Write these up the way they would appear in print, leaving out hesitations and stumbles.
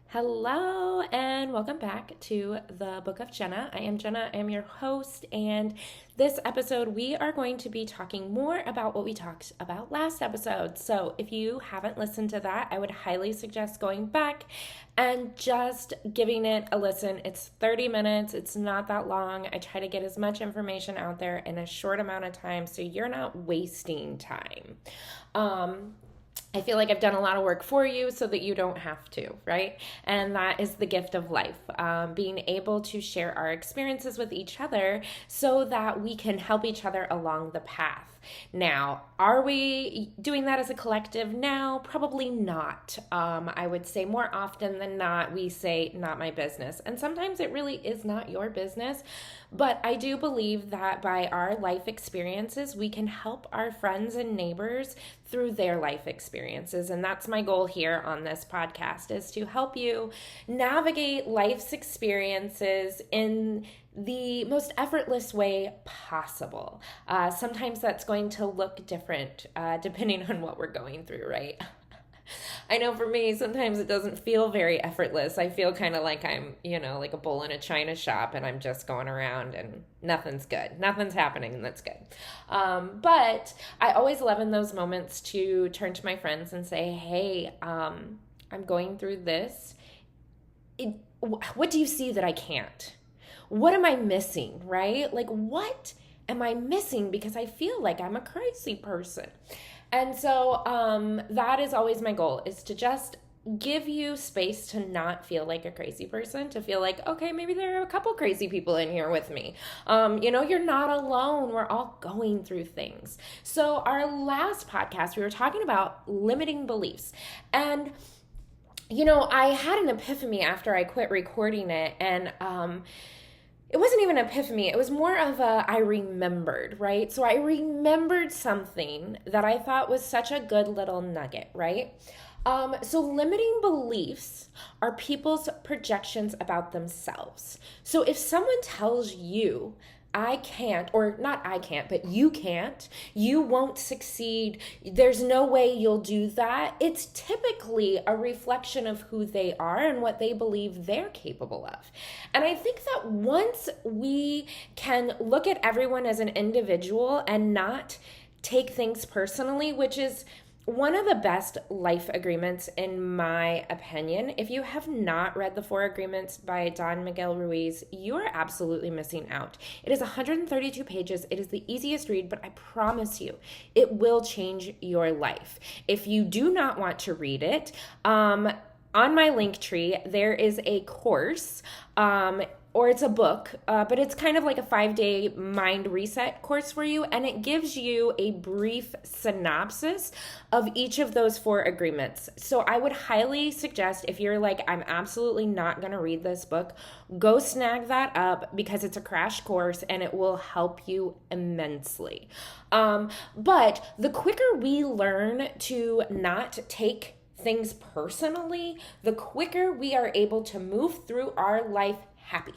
Hello and welcome back to the Book of Jenna. I am Jenna, I am your host, and this episode we are going to be talking more about what we talked about last episode. So if you haven't listened to that, I would highly suggest going back and just giving it a listen. It's 30 minutes, it's not that long. I try to get as much information out there in a short amount of time so you're not wasting time. I feel like I've done a lot of work for you so that you don't have to, right? And that is the gift of life, being able to share our experiences with each other so that we can help each other along the path. Now, are we doing that as a collective now? Probably not. I would say more often than not, we say, not my business. And sometimes it really is not your business. But I do believe that by our life experiences, we can help our friends and neighbors through their life experiences. And that's my goal here on this podcast, is to help you navigate life's experiences in the most effortless way possible. Sometimes that's going to look different depending on what we're going through, right? I know for me, sometimes it doesn't feel very effortless. I feel kind of like I'm, like a bull in a china shop and I'm just going around and nothing's good. Nothing's happening and that's good. But I always love in those moments to turn to my friends and say, hey, I'm going through this. What do you see that I can't? What am I missing, right? Like, what am I missing? Because I feel like I'm a crazy person. And so that is always my goal, is to just give you space to not feel like a crazy person, to feel like, okay, maybe there are a couple crazy people in here with me. You're not alone. We're all going through things. So our last podcast, we were talking about limiting beliefs. And I had an epiphany after I quit recording it, and it wasn't even an epiphany. It was more of I remembered, right? So I remembered something that I thought was such a good little nugget, right? So limiting beliefs are people's projections about themselves. So if someone tells you, I can't, or not I can't, but you won't succeed, there's no way you'll do that, it's typically a reflection of who they are and what they believe they're capable of. And I think that once we can look at everyone as an individual and not take things personally, which is one of the best life agreements, in my opinion. If you have not read The Four Agreements by Don Miguel Ruiz, you are absolutely missing out. It is 132 pages. It is the easiest read, but I promise you, it will change your life. If you do not want to read it, on my Linktree, there is a course, or it's a book, but it's kind of like a 5-day mind reset course for you, and it gives you a brief synopsis of each of those four agreements. So I would highly suggest, if you're like, I'm absolutely not going to read this book, go snag that up, because it's a crash course and it will help you immensely. But the quicker we learn to not take things personally, the quicker we are able to move through our life happy.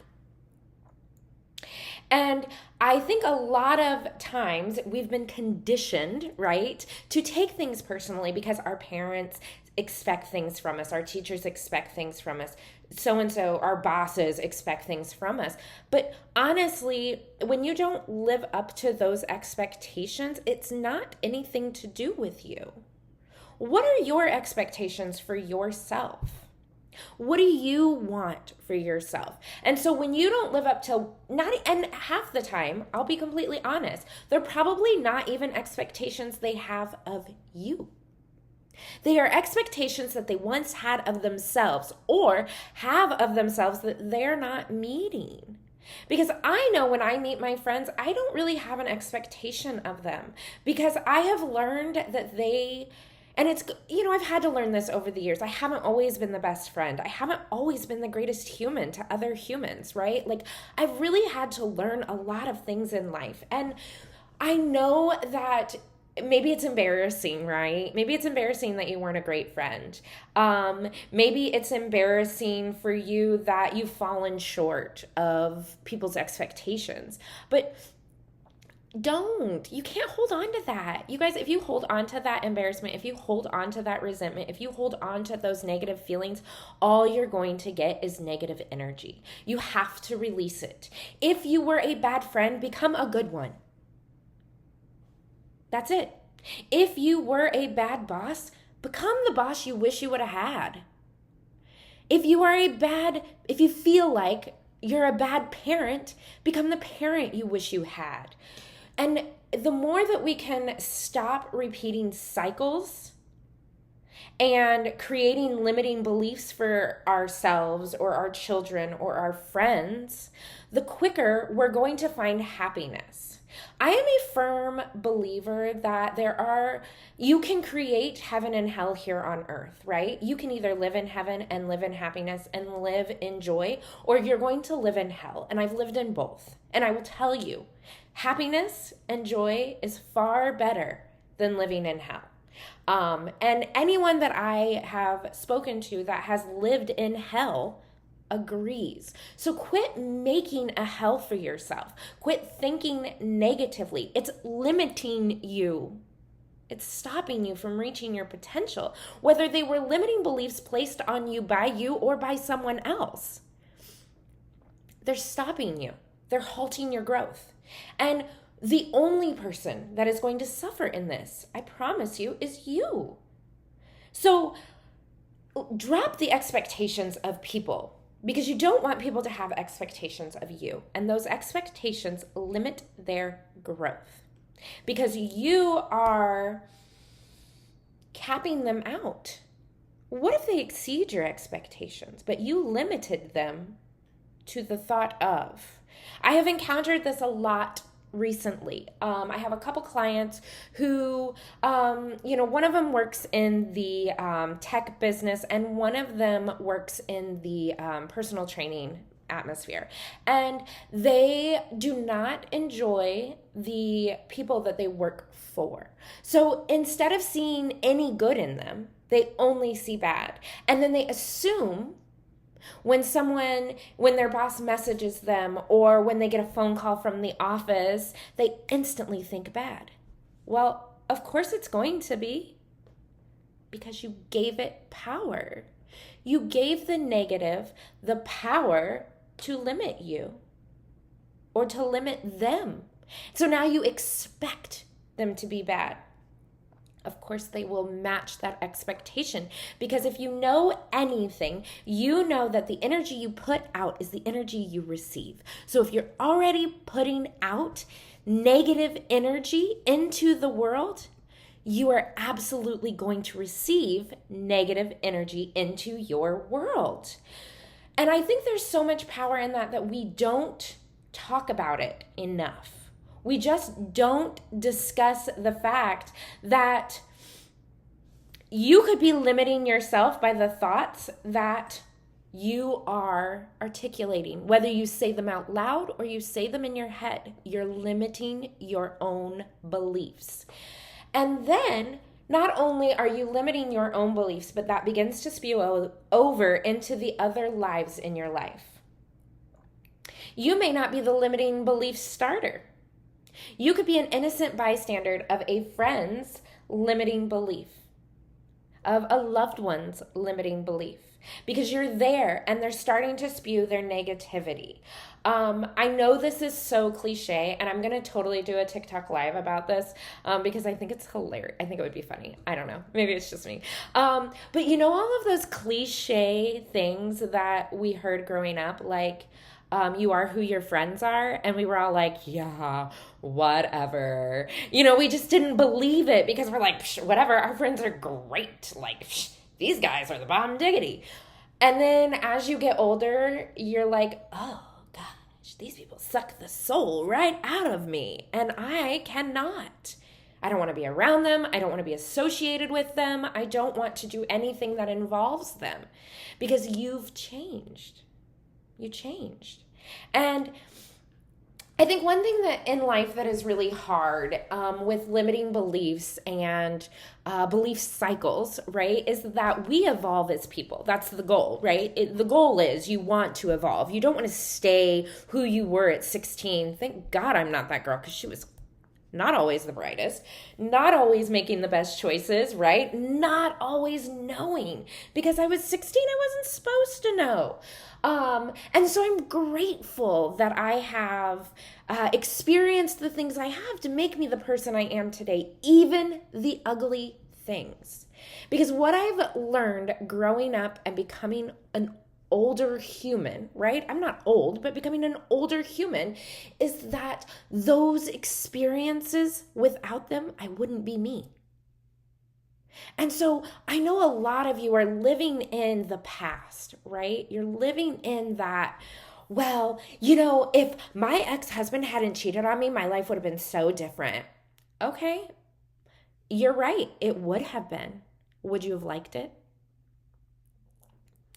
And I think a lot of times we've been conditioned, right, to take things personally because our parents expect things from us, our teachers expect things from us, so-and-so, our bosses expect things from us. But honestly, when you don't live up to those expectations, it's not anything to do with you. What are your expectations for yourself? What do you want for yourself? And so when you don't live up to, not, and half the time, I'll be completely honest, they're probably not even expectations they have of you. They are expectations that they once had of themselves, or have of themselves, that they're not meeting. Because I know when I meet my friends, I don't really have an expectation of them, because I have learned that and it's, I've had to learn this over the years. I haven't always been the best friend. I haven't always been the greatest human to other humans, right? Like, I've really had to learn a lot of things in life. And I know that maybe it's embarrassing, right? Maybe it's embarrassing that you weren't a great friend. Maybe it's embarrassing for you that you've fallen short of people's expectations. But Don't. You can't hold on to that. You guys, if you hold on to that embarrassment, if you hold on to that resentment, if you hold on to those negative feelings, all you're going to get is negative energy. You have to release it. If you were a bad friend, become a good one. That's it. If you were a bad boss, become the boss you wish you would have had. If you feel like you're a bad parent, become the parent you wish you had. And the more that we can stop repeating cycles and creating limiting beliefs for ourselves or our children or our friends, the quicker we're going to find happiness. I am a firm believer that you can create heaven and hell here on earth, right? You can either live in heaven and live in happiness and live in joy, or you're going to live in hell. And I've lived in both. And I will tell you, happiness and joy is far better than living in hell. And anyone that I have spoken to that has lived in hell agrees. So quit making a hell for yourself. Quit thinking negatively. It's limiting you. It's stopping you from reaching your potential, whether they were limiting beliefs placed on you by you or by someone else. They're stopping you. They're halting your growth. And the only person that is going to suffer in this, I promise you, is you. So drop the expectations of people, because you don't want people to have expectations of you. And those expectations limit their growth because you are capping them out. What if they exceed your expectations, but you limited them to the thought of? I have encountered this a lot recently. I have a couple clients who, one of them works in the tech business and one of them works in the personal training atmosphere. And they do not enjoy the people that they work for. So instead of seeing any good in them, they only see bad. And then they assume when their boss messages them or when they get a phone call from the office, they instantly think bad. Well, of course it's going to be, because you gave it power. You gave the negative the power to limit you or to limit them. So now you expect them to be bad. Of course, they will match that expectation, because if you know anything, you know that the energy you put out is the energy you receive. So if you're already putting out negative energy into the world, you are absolutely going to receive negative energy into your world. And I think there's so much power in that we don't talk about it enough. We just don't discuss the fact that you could be limiting yourself by the thoughts that you are articulating. Whether you say them out loud or you say them in your head, you're limiting your own beliefs. And then not only are you limiting your own beliefs, but that begins to spew over into the other lives in your life. You may not be the limiting belief starter. You could be an innocent bystander of a friend's limiting belief, of a loved one's limiting belief, because you're there and they're starting to spew their negativity. I know this is so cliche, and I'm going to totally do a TikTok live about this because I think it's hilarious. I think it would be funny. I don't know. Maybe it's just me. But all of those cliche things that we heard growing up, like, you are who your friends are. And we were all like, yeah, whatever. We just didn't believe it because we're like, whatever, our friends are great. Like, these guys are the bomb diggity. And then as you get older, you're like, oh gosh, these people suck the soul right out of me. And I cannot. I don't want to be around them. I don't want to be associated with them. I don't want to do anything that involves them, because you've changed. You changed. And I think one thing that in life that is really hard with limiting beliefs and belief cycles, right, is that we evolve as people. That's the goal, right? The goal is you want to evolve. You don't want to stay who you were at 16. Thank God I'm not that girl, because she was not always the brightest, not always making the best choices, right? Not always knowing, because I was 16, I wasn't supposed to know. And so I'm grateful that I have experienced the things I have to make me the person I am today, even the ugly things. Because what I've learned growing up and becoming an older human, right? I'm not old, but becoming an older human is that those experiences, without them, I wouldn't be me. And so I know a lot of you are living in the past, right? You're living in that, well, if my ex-husband hadn't cheated on me, my life would have been so different. Okay, you're right. It would have been. Would you have liked it?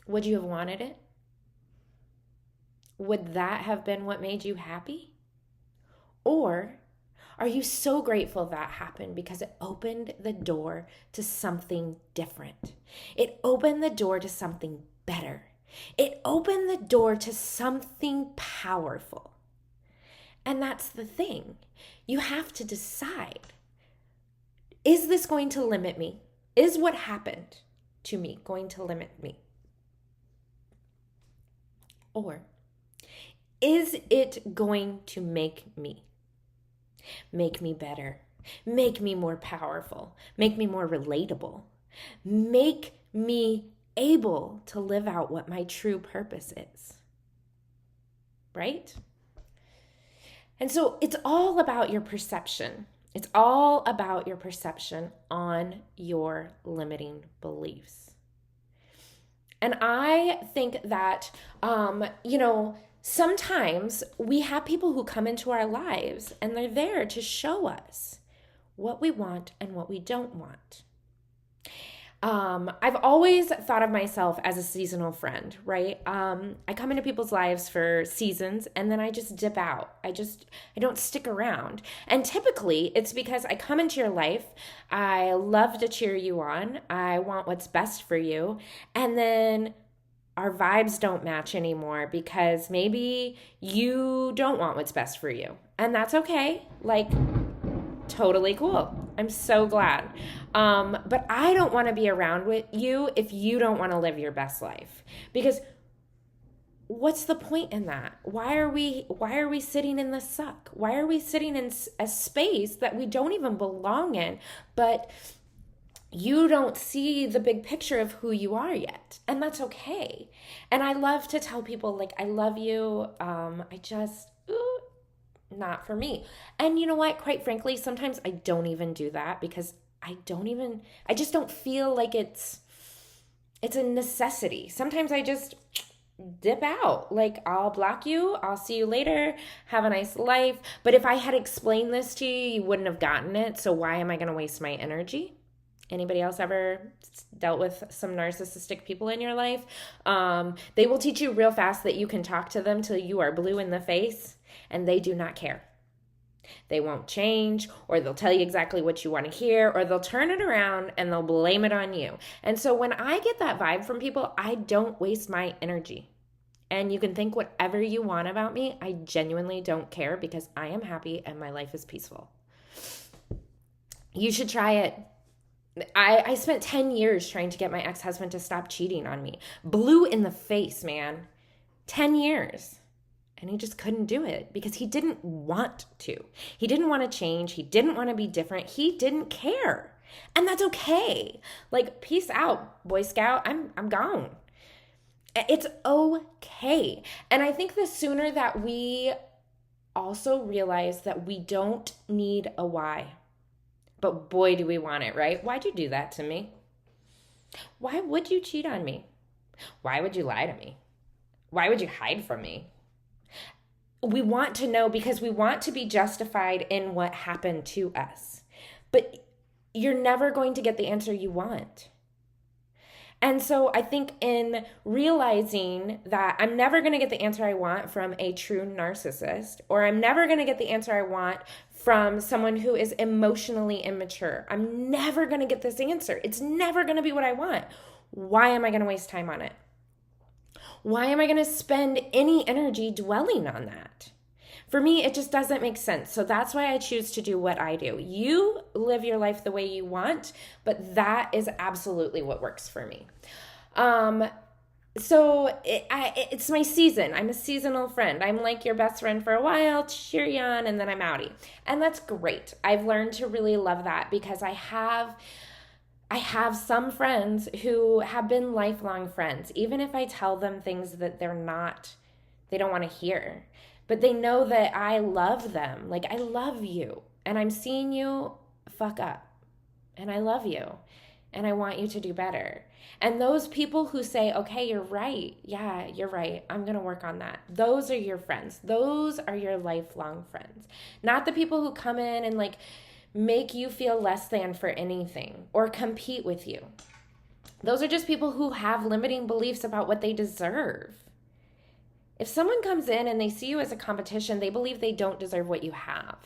Would you have wanted it? Would that have been what made you happy? Or are you so grateful that happened because it opened the door to something different? It opened the door to something better. It opened the door to something powerful. And that's the thing. You have to decide, is this going to limit me? Is what happened to me going to limit me? Or is it going to make me better, make me more powerful, make me more relatable, make me able to live out what my true purpose is, right? And so it's all about your perception. It's all about your perception on your limiting beliefs. And I think that, sometimes we have people who come into our lives and they're there to show us what we want and what we don't want. I've always thought of myself as a seasonal friend, right? I come into people's lives for seasons and then I just dip out. I don't stick around. And typically it's because I come into your life, I love to cheer you on, I want what's best for you, and then our vibes don't match anymore because maybe you don't want what's best for you. And that's okay. Totally cool. I'm so glad. But I don't want to be around with you if you don't want to live your best life. Because what's the point in that? Why are we sitting in the suck? Why are we sitting in a space that we don't even belong in? But you don't see the big picture of who you are yet. And that's okay. And I love to tell people, I love you. Not for me. And you know what? Quite frankly, sometimes I don't even do that because I just don't feel like it's a necessity. Sometimes I just dip out. I'll block you. I'll see you later. Have a nice life. But if I had explained this to you, you wouldn't have gotten it. So why am I going to waste my energy? Anybody else ever dealt with some narcissistic people in your life? They will teach you real fast that you can talk to them till you are blue in the face, and they do not care. They won't change, or they'll tell you exactly what you want to hear, or they'll turn it around and they'll blame it on you. And so when I get that vibe from people, I don't waste my energy. And you can think whatever you want about me. I genuinely don't care because I am happy and my life is peaceful. You should try it. I spent 10 years trying to get my ex-husband to stop cheating on me. Blue in the face, man. 10 years. And he just couldn't do it because he didn't want to. He didn't want to change. He didn't want to be different. He didn't care. And that's okay. Peace out, Boy Scout. I'm gone. It's okay. And I think the sooner that we also realize that we don't need a why. But boy, do we want it, right? Why'd you do that to me? Why would you cheat on me? Why would you lie to me? Why would you hide from me? We want to know because we want to be justified in what happened to us. But you're never going to get the answer you want. And so I think in realizing that I'm never going to get the answer I want from a true narcissist, or I'm never going to get the answer I want from someone who is emotionally immature. I'm never going to get this answer. It's never going to be what I want. Why am I going to waste time on it? Why am I going to spend any energy dwelling on that? For me, it just doesn't make sense. So that's why I choose to do what I do. You live your life the way you want, but that is absolutely what works for me. It's my season. I'm a seasonal friend. I'm like your best friend for a while, cheer you on, and then I'm outie. And that's great. I've learned to really love that because I have some friends who have been lifelong friends, even if I tell them things that they don't want to hear. But they know that I love them. Like, I love you. And I'm seeing you fuck up. And I love you. And I want you to do better. And those people who say, okay, you're right. Yeah, you're right. I'm going to work on that. Those are your friends. Those are your lifelong friends. Not the people who come in and like make you feel less than for anything or compete with you. Those are just people who have limiting beliefs about what they deserve. If someone comes in and they see you as a competition, they believe they don't deserve what you have.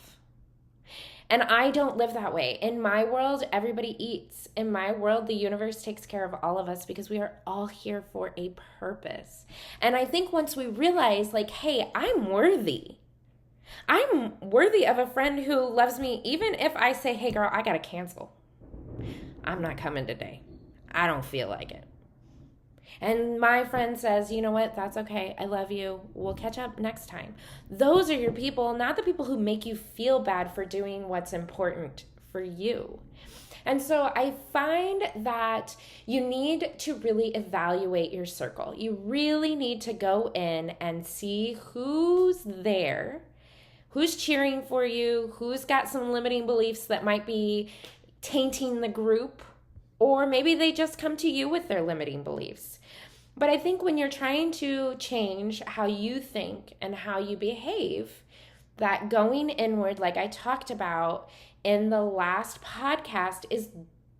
And I don't live that way. In my world, everybody eats. In my world, the universe takes care of all of us because we are all here for a purpose. And I think once we realize, like, hey, I'm worthy. I'm worthy of a friend who loves me, even if I say, hey, girl, I got to cancel. I'm not coming today. I don't feel like it. And my friend says, you know what, that's okay. I love you. We'll catch up next time. Those are your people, not the people who make you feel bad for doing what's important for you. And so I find that you need to really evaluate your circle. You really need to go in and see who's there, who's cheering for you, who's got some limiting beliefs that might be tainting the group, or maybe they just come to you with their limiting beliefs. But I think when you're trying to change how you think and how you behave, that going inward, like I talked about in the last podcast, is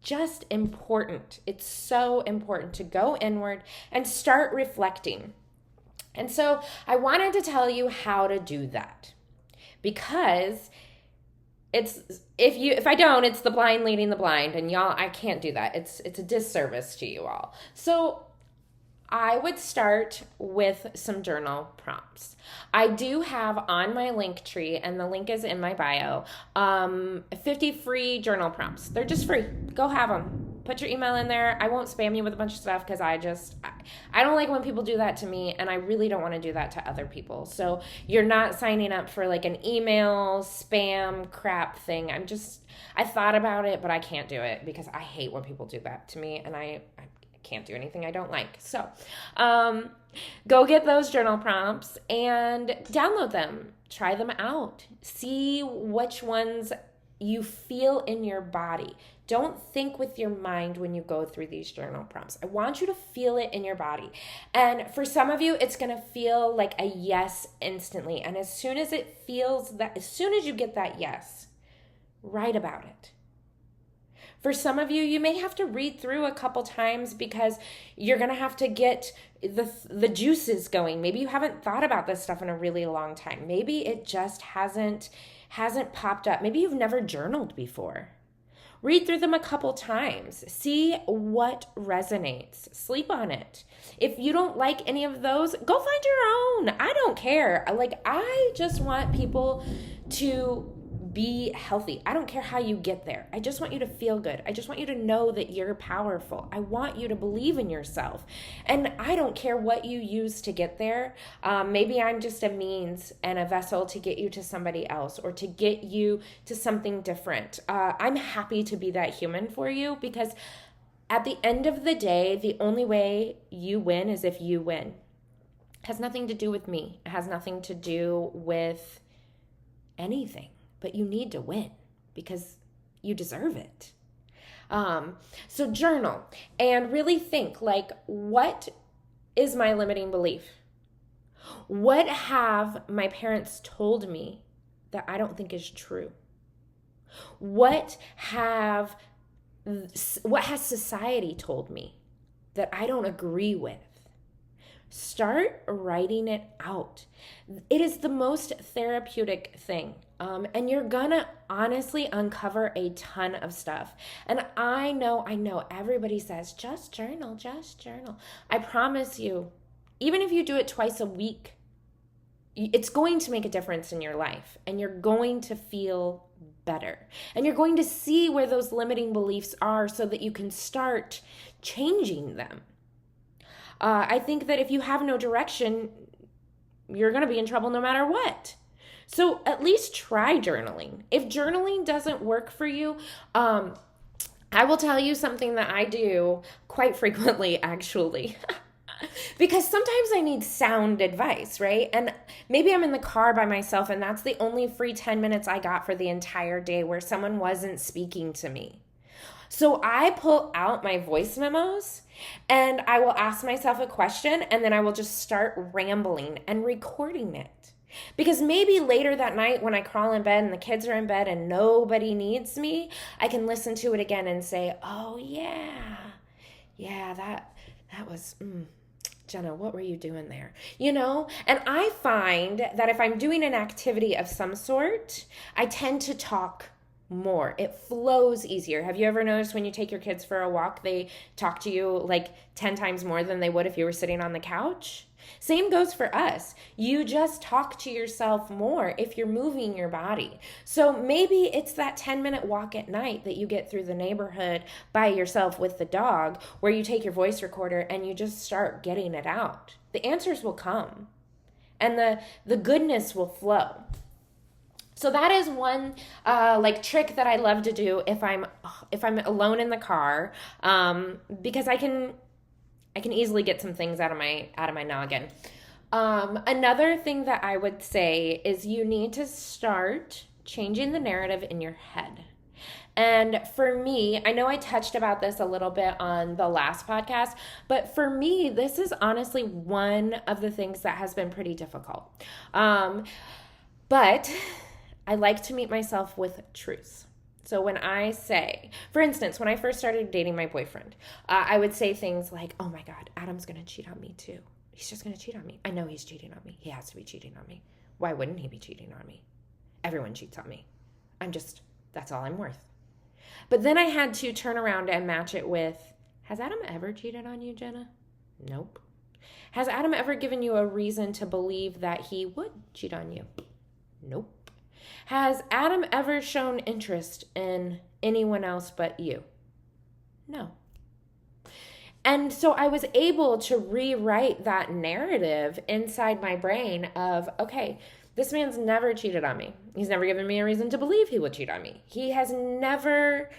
just important. It's so important to go inward and start reflecting. And so I wanted to tell you how to do that, because if I don't, it's the blind leading the blind, and y'all, I can't do that. It's a disservice to you all. So I would start with some journal prompts. I do have on my Linktree, and the link is in my bio, 50 free journal prompts. They're just free. Go have them. Put your email in there. I won't spam you with a bunch of stuff because I don't like when people do that to me, and I really don't want to do that to other people. So you're not signing up for like an email spam crap thing. I thought about it, but I can't do it because I hate when people do that to me, and I can't do anything I don't like. So go get those journal prompts and download them. Try them out. See which ones you feel in your body. Don't think with your mind when you go through these journal prompts. I want you to feel it in your body. And for some of you, it's going to feel like a yes instantly. And as soon as you get that yes, write about it. For some of you, you may have to read through a couple times because you're going to have to get the juices going. Maybe you haven't thought about this stuff in a really long time. Maybe it just hasn't popped up. Maybe you've never journaled before. Read through them a couple times. See what resonates. Sleep on it. If you don't like any of those, go find your own. I don't care. I just want people to be healthy. I don't care how you get there. I just want you to feel good. I just want you to know that you're powerful. I want you to believe in yourself. And I don't care what you use to get there. Maybe I'm just a means and a vessel to get you to somebody else or to get you to something different. I'm happy to be that human for you, because at the end of the day, the only way you win is if you win. It has nothing to do with me. It has nothing to do with anything. But you need to win because you deserve it. So journal and really think, what is my limiting belief? What have my parents told me that I don't think is true? What has society told me that I don't agree with? Start writing it out. It is the most therapeutic thing. And you're gonna honestly uncover a ton of stuff. And I know everybody says, just journal. I promise you, even if you do it twice a week, it's going to make a difference in your life, and you're going to feel better. And you're going to see where those limiting beliefs are so that you can start changing them. I think that if you have no direction, you're going to be in trouble no matter what. So at least try journaling. If journaling doesn't work for you, I will tell you something that I do quite frequently, actually. Because sometimes I need sound advice, right? And maybe I'm in the car by myself and that's the only free 10 minutes I got for the entire day where someone wasn't speaking to me. So I pull out my voice memos and I will ask myself a question and then I will just start rambling and recording it. Because maybe later that night when I crawl in bed and the kids are in bed and nobody needs me, I can listen to it again and say, oh yeah, that was... Jenna, what were you doing there? And I find that if I'm doing an activity of some sort, I tend to talk more. It flows easier. Have you ever noticed when you take your kids for a walk, they talk to you like 10 times more than they would if you were sitting on the couch? Same goes for us. You just talk to yourself more if you're moving your body. So maybe it's that 10-minute walk at night that you get through the neighborhood by yourself with the dog where you take your voice recorder and you just start getting it out. The answers will come and the goodness will flow. So that is one trick that I love to do if I'm alone in the car, because I can easily get some things out of my noggin. Another thing that I would say is you need to start changing the narrative in your head. And for me, I know I touched about this a little bit on the last podcast, but for me, this is honestly one of the things that has been pretty difficult. But I like to meet myself with truths. So when I say, for instance, when I first started dating my boyfriend, I would say things like, oh my God, Adam's going to cheat on me too. He's just going to cheat on me. I know he's cheating on me. He has to be cheating on me. Why wouldn't he be cheating on me? Everyone cheats on me. That's all I'm worth. But then I had to turn around and match it with, has Adam ever cheated on you, Jenna? Nope. Has Adam ever given you a reason to believe that he would cheat on you? Nope. Has Adam ever shown interest in anyone else but you? No. And so I was able to rewrite that narrative inside my brain of, okay, this man's never cheated on me. He's never given me a reason to believe he would cheat on me. He has never,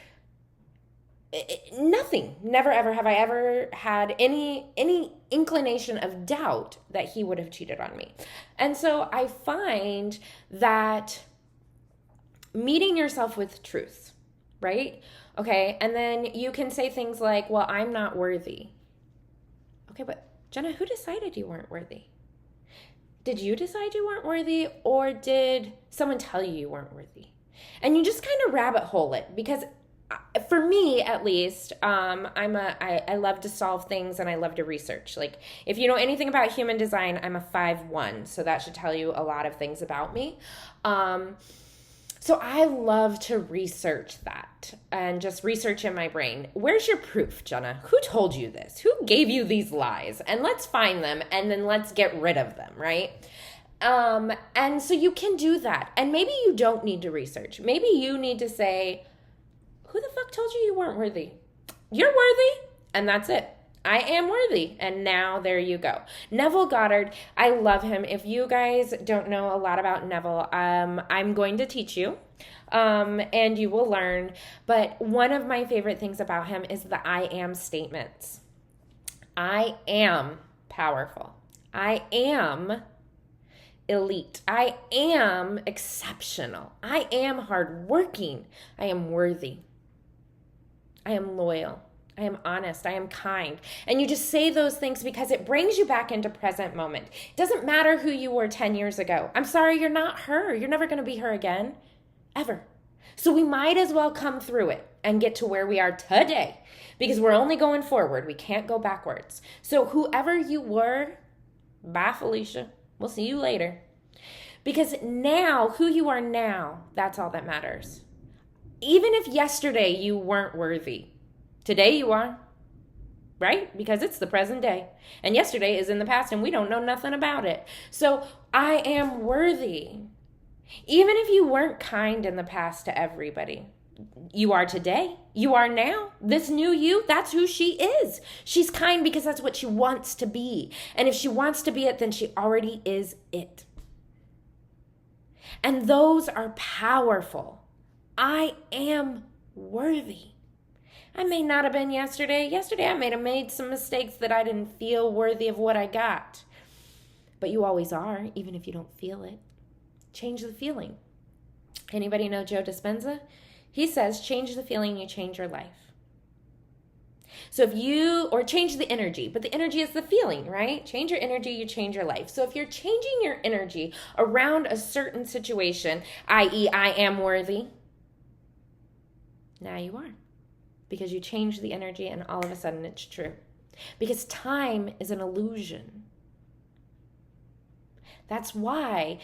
nothing, never ever have I ever had any inclination of doubt that he would have cheated on me. And so I find that meeting yourself with truth, right? Okay, and then you can say things like, well, I'm not worthy. Okay, but Jenna, who decided you weren't worthy? Did you decide you weren't worthy, or did someone tell you weren't worthy? And you just kind of rabbit hole it, because for me, at least, I love to solve things and I love to research. Like, if you know anything about human design, I'm a 5-1, so that should tell you a lot of things about me. So I love to research that and just research in my brain. Where's your proof, Jenna? Who told you this? Who gave you these lies? And let's find them and then let's get rid of them, right? And so you can do that. And maybe you don't need to research. Maybe you need to say, who the fuck told you weren't worthy? You're worthy, and that's it. I am worthy. And now there you go. Neville Goddard, I love him. If you guys don't know a lot about Neville, I'm going to teach you, and you will learn. But one of my favorite things about him is the I am statements. I am powerful. I am elite. I am exceptional. I am hardworking. I am worthy. I am loyal. I am honest. I am kind. And you just say those things because it brings you back into present moment. It doesn't matter who you were 10 years ago. I'm sorry, you're not her. You're never going to be her again, ever. So we might as well come through it and get to where we are today, because we're only going forward. We can't go backwards. So whoever you were, bye, Felicia. We'll see you later. Because now, who you are now, that's all that matters. Even if yesterday you weren't worthy, today you are, right? Because it's the present day. And yesterday is in the past and we don't know nothing about it. So I am worthy. Even if you weren't kind in the past to everybody, you are today. You are now. This new you, that's who she is. She's kind because that's what she wants to be. And if she wants to be it, then she already is it. And those are powerful. I am worthy. I may not have been yesterday. Yesterday I may have made some mistakes that I didn't feel worthy of what I got. But you always are, even if you don't feel it. Change the feeling. Anybody know Joe Dispenza? He says, change the feeling, you change your life. So or change the energy, but the energy is the feeling, right? Change your energy, you change your life. So if you're changing your energy around a certain situation, i.e. I am worthy, now you are. Because you change the energy and all of a sudden it's true. Because time is an illusion. That's why,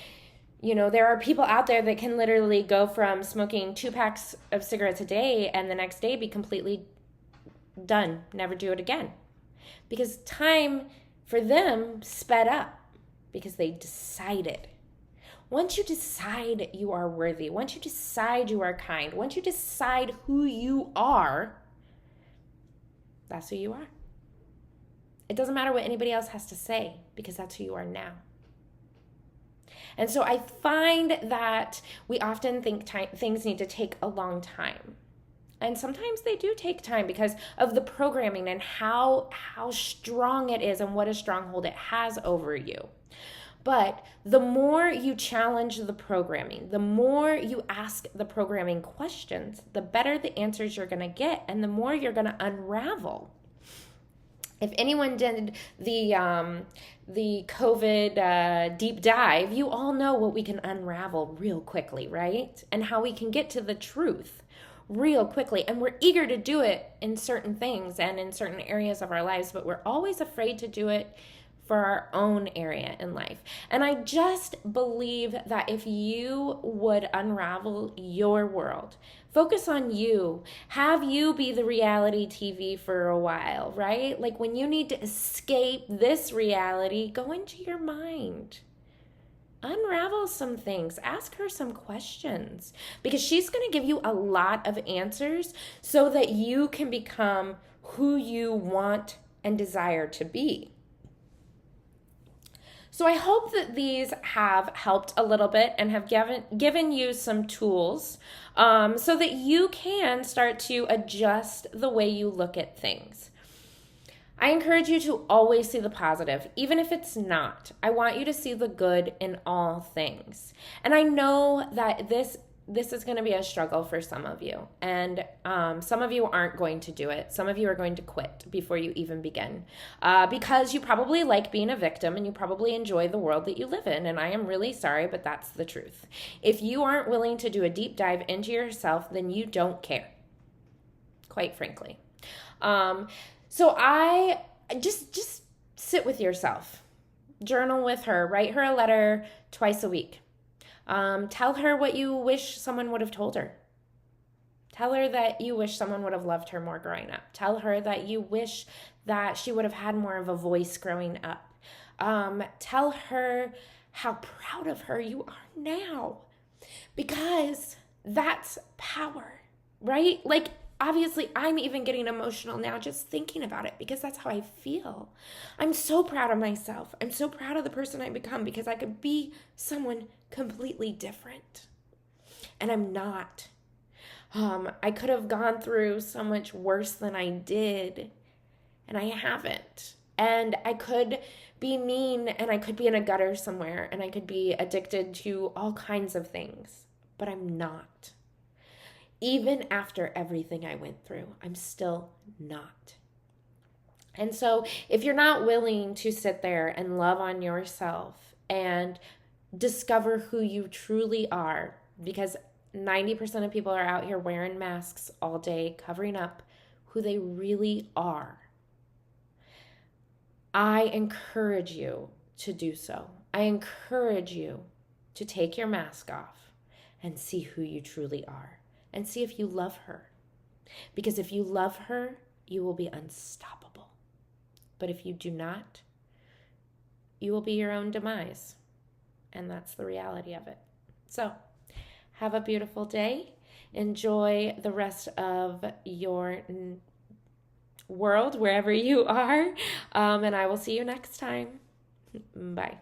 there are people out there that can literally go from smoking 2 packs of cigarettes a day and the next day be completely done, never do it again. Because time for them sped up because they decided. Once you decide you are worthy, once you decide you are kind, once you decide who you are, that's who you are. It doesn't matter what anybody else has to say because that's who you are now. And so I find that we often think things need to take a long time. And sometimes they do take time because of the programming and how strong it is and what a stronghold it has over you. But the more you challenge the programming, the more you ask the programming questions, the better the answers you're going to get and the more you're going to unravel. If anyone did the COVID deep dive, you all know what we can unravel real quickly, right? And how we can get to the truth real quickly. And we're eager to do it in certain things and in certain areas of our lives, but we're always afraid to do it for our own area in life. And I just believe that if you would unravel your world, focus on you, have you be the reality TV for a while, right? Like when you need to escape this reality, go into your mind. Unravel some things. Ask her some questions because she's going to give you a lot of answers so that you can become who you want and desire to be. So I hope that these have helped a little bit and have given you some tools so that you can start to adjust the way you look at things. I encourage you to always see the positive, even if it's not. I want you to see the good in all things. And I know that this is going to be a struggle for some of you. And some of you aren't going to do it. Some of you are going to quit before you even begin because you probably like being a victim and you probably enjoy the world that you live in. And I am really sorry, but that's the truth. If you aren't willing to do a deep dive into yourself, then you don't care, quite frankly. So I just sit with yourself, journal with her, write her a letter twice a week. Tell her what you wish someone would have told her. Tell her that you wish someone would have loved her more growing up. Tell her that you wish that she would have had more of a voice growing up. Tell her how proud of her you are now, because that's power, right? Like, obviously, I'm even getting emotional now just thinking about it because that's how I feel. I'm so proud of myself. I'm so proud of the person I've become because I could be someone completely different. And I'm not. I could have gone through so much worse than I did, and I haven't. And I could be mean, and I could be in a gutter somewhere, and I could be addicted to all kinds of things, but I'm not. Even after everything I went through, I'm still not. And so if you're not willing to sit there and love on yourself and discover who you truly are, because 90% of people are out here wearing masks all day, covering up who they really are, I encourage you to do so. I encourage you to take your mask off and see who you truly are. And see if you love her. Because if you love her, you will be unstoppable. But if you do not, you will be your own demise. And that's the reality of it. So, have a beautiful day. Enjoy the rest of your world wherever you are. And I will see you next time. Bye.